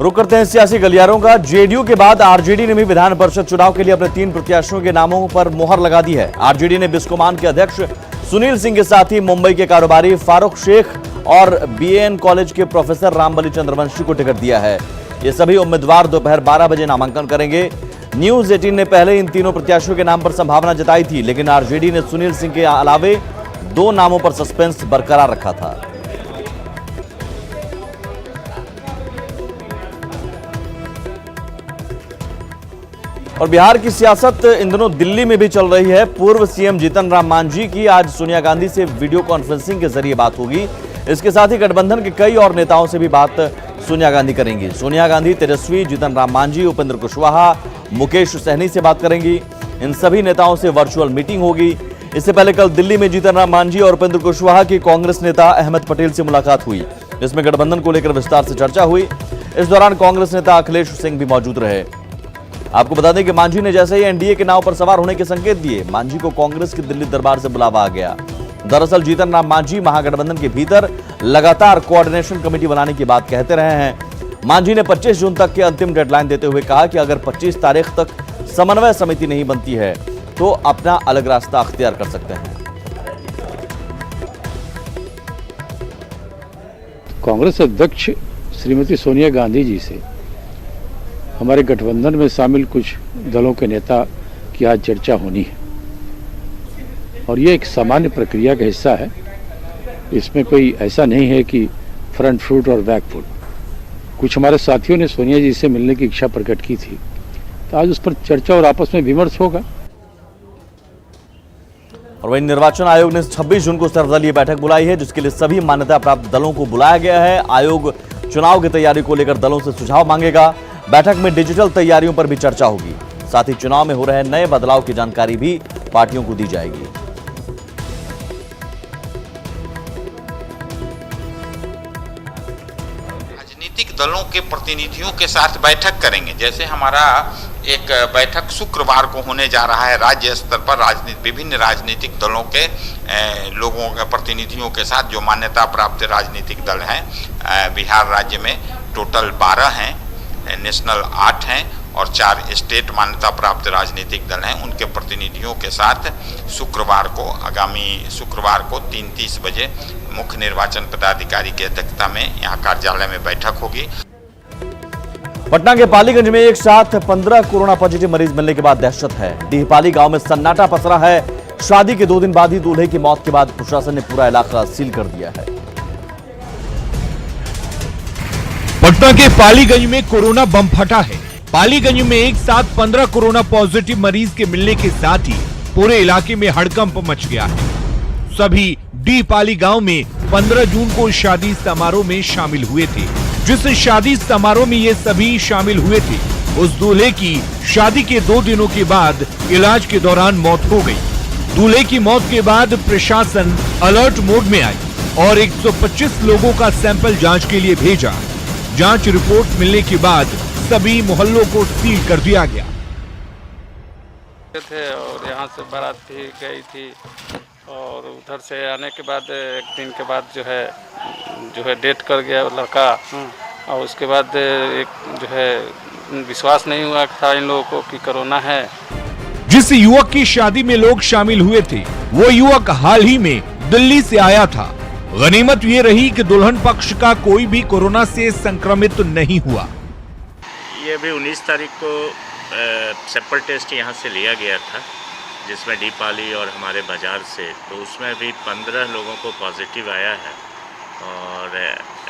रुक करते हैं सियासी गलियारों का। जेडीयू के बाद आरजेडी ने भी विधान परिषद चुनाव के लिए अपने 3 प्रत्याशियों के नामों पर मुहर लगा दी है। आरजेडी ने बिस्कोमान के अध्यक्ष सुनील सिंह के साथ ही मुंबई के कारोबारी फारूक शेख और बीएन कॉलेज के प्रोफेसर रामबली चंद्रवंशी को टिकट दिया है। ये सभी उम्मीदवार दोपहर 12 बजे नामांकन करेंगे। न्यूज 18 ने पहले इन तीनों प्रत्याशियों के नाम पर संभावना जताई थी, लेकिन आरजेडी ने सुनील सिंह के अलावे 2 नामों पर सस्पेंस बरकरार रखा था। और बिहार की सियासत इन दिनों दिल्ली में भी चल रही है। पूर्व सीएम जीतन राम मांझी की आज सोनिया गांधी से वीडियो कॉन्फ्रेंसिंग के जरिए बात होगी। इसके साथ ही गठबंधन के कई और नेताओं से भी बात सोनिया गांधी करेंगी। सोनिया गांधी, तेजस्वी, जीतन राम मांझी, उपेंद्र कुशवाहा, मुकेश सहनी से बात करेंगी। इन सभी नेताओं से वर्चुअल मीटिंग होगी। इससे पहले कल दिल्ली में जीतन राम मांझी और उपेंद्र कुशवाहा की कांग्रेस नेता अहमद पटेल से मुलाकात हुई, जिसमें गठबंधन को लेकर विस्तार से चर्चा हुई। इस दौरान कांग्रेस नेता अखिलेश सिंह भी मौजूद रहे। आपको बता दें कि मांझी ने जैसे ही एनडीए के नाव पर सवार होने के संकेत दिए, मांझी को कांग्रेस के दिल्ली दरबार से बुलावा आ गया। दरअसल जीतन राम मांझी महागठबंधन के भीतर लगातार कोऑर्डिनेशन कमेटी बनाने की बात कहते रहे हैं। मांझी ने 25 जून तक की अंतिम डेडलाइन देते हुए कहा कि अगर 25 तारीख तक समन्वय समिति नहीं बनती है तो अपना अलग रास्ता अख्तियार कर सकते हैं। कांग्रेस अध्यक्ष श्रीमती सोनिया गांधी जी से हमारे गठबंधन में शामिल कुछ दलों के नेता की आज चर्चा होनी है और ये एक सामान्य प्रक्रिया का हिस्सा है। इसमें कोई ऐसा नहीं है कि फ्रंट फुट और बैक फुट। कुछ हमारे साथियों ने सोनिया जी से मिलने की इच्छा प्रकट की थी, तो आज उस पर चर्चा और आपस में विमर्श होगा। और वहीं निर्वाचन आयोग ने 26 जून को सर्वदलीय बैठक बुलाई है, जिसके लिए सभी मान्यता प्राप्त दलों को बुलाया गया है। आयोग चुनाव की तैयारी को लेकर दलों से सुझाव मांगेगा। बैठक में डिजिटल तैयारियों पर भी चर्चा होगी। साथ ही चुनाव में हो रहे नए बदलाव की जानकारी भी पार्टियों को दी जाएगी। राजनीतिक दलों के प्रतिनिधियों के साथ बैठक करेंगे। जैसे हमारा एक बैठक शुक्रवार को होने जा रहा है राज्य स्तर पर विभिन्न राजनीतिक दलों के लोगों के प्रतिनिधियों के साथ, जो मान्यता प्राप्त राजनीतिक दल हैं। बिहार राज्य में टोटल 12 हैं, नेशनल 8 हैं और 4 स्टेट मान्यता प्राप्त राजनीतिक दल हैं। उनके प्रतिनिधियों के साथ आगामी शुक्रवार को 3:30 बजे मुख्य निर्वाचन पदाधिकारी की अध्यक्षता में यहाँ कार्यालय में बैठक होगी। पटना के पालीगंज में एक साथ 15 कोरोना पॉजिटिव मरीज मिलने के बाद दहशत है। डीहपाली गांव में सन्नाटा पसरा है। शादी के 2 दिन बाद ही दूल्हे की मौत के बाद प्रशासन ने पूरा इलाका सील कर दिया है। पटना के पालीगंज में कोरोना बम फटा है। पालीगंज में एक साथ 15 कोरोना पॉजिटिव मरीज के मिलने के साथ ही पूरे इलाके में हड़कंप मच गया है। सभी डीहपाली गांव में 15 जून को शादी समारोह में शामिल हुए थे। जिस शादी समारोह में ये सभी शामिल हुए थे, उस दूल्हे की शादी के 2 दिनों के बाद इलाज के दौरान मौत हो गई। दूल्हे की मौत के बाद प्रशासन अलर्ट मोड में आई और 125 लोगों का सैंपल जांच के लिए भेजा। जांच रिपोर्ट मिलने के बाद सभी मोहल्लों को सील कर दिया गया थे और यहाँ से बारात भी गई थी और उधर से आने के बाद 1 दिन के बाद जो है डेथ कर गया लड़का। और उसके बाद एक जो है विश्वास नहीं हुआ था इन लोगों को कि कोरोना है। जिस युवक की शादी में लोग शामिल हुए थे, वो युवक हाल ही में दिल्ली से आया था। गनीमत ये रही कि दुल्हन पक्ष का कोई भी कोरोना से संक्रमित नहीं हुआ। ये भी 19 तारीख को सैंपल टेस्ट यहाँ से लिया गया था, जिसमें डीहपाली और हमारे बाजार से, तो उसमें भी 15 लोगों को पॉजिटिव आया है। और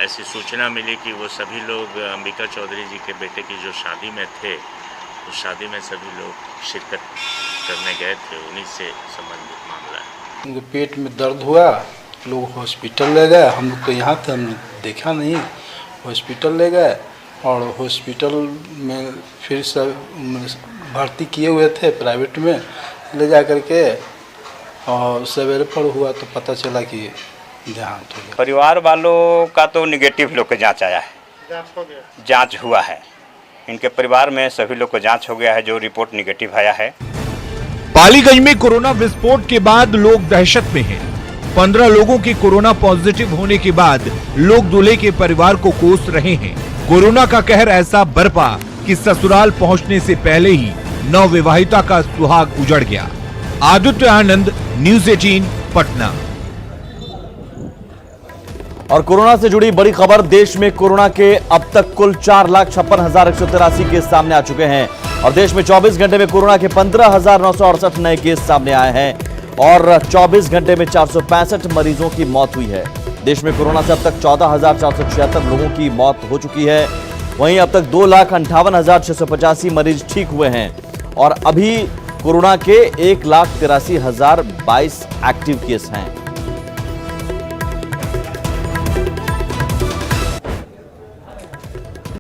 ऐसी सूचना मिली कि वो सभी लोग अंबिका चौधरी जी के बेटे की जो शादी में थे, उस शादी में सभी लोग शिरकत करने गए थे। उन्हीं से संबंधित मामला है। उनके पेट में दर्द हुआ, लोग हॉस्पिटल ले गए। हम लोग तो यहाँ थे, हमने देखा नहीं। हॉस्पिटल ले गए और हॉस्पिटल में फिर सब भर्ती किए हुए थे प्राइवेट में ले जा करके, और सवेरे पर हुआ तो पता चला कि देहांत हो गया। परिवार वालों का तो निगेटिव लोग का जांच आया है, जांच हुआ है। इनके परिवार में सभी लोग को जांच हो गया है, जो रिपोर्ट निगेटिव आया है। पालीगंज में कोरोना विस्फोट के बाद लोग दहशत में हैं। 15 लोगों के कोरोना पॉजिटिव होने के बाद लोग दूल्हे के परिवार को कोस रहे हैं कोरोना का कहर ऐसा बरपा कि ससुराल पहुंचने से पहले ही नवविवाहिता का सुहाग उजड़ गया। आदित्य आनंद, न्यूज़ 18 पटना। और कोरोना से जुड़ी बड़ी खबर, देश में कोरोना के अब तक कुल 4,56,183 केस सामने आ चुके हैं और देश में 24 घंटे में कोरोना के 15,968 नए केस सामने आए हैं और 24 घंटे में 465 मरीजों की मौत हुई है। देश में कोरोना से अब तक 14,476 लोगों की मौत हो चुकी है। वहीं अब तक 2,58,685 मरीज ठीक हुए हैं और अभी कोरोना के 1,83,022 एक्टिव केस हैं।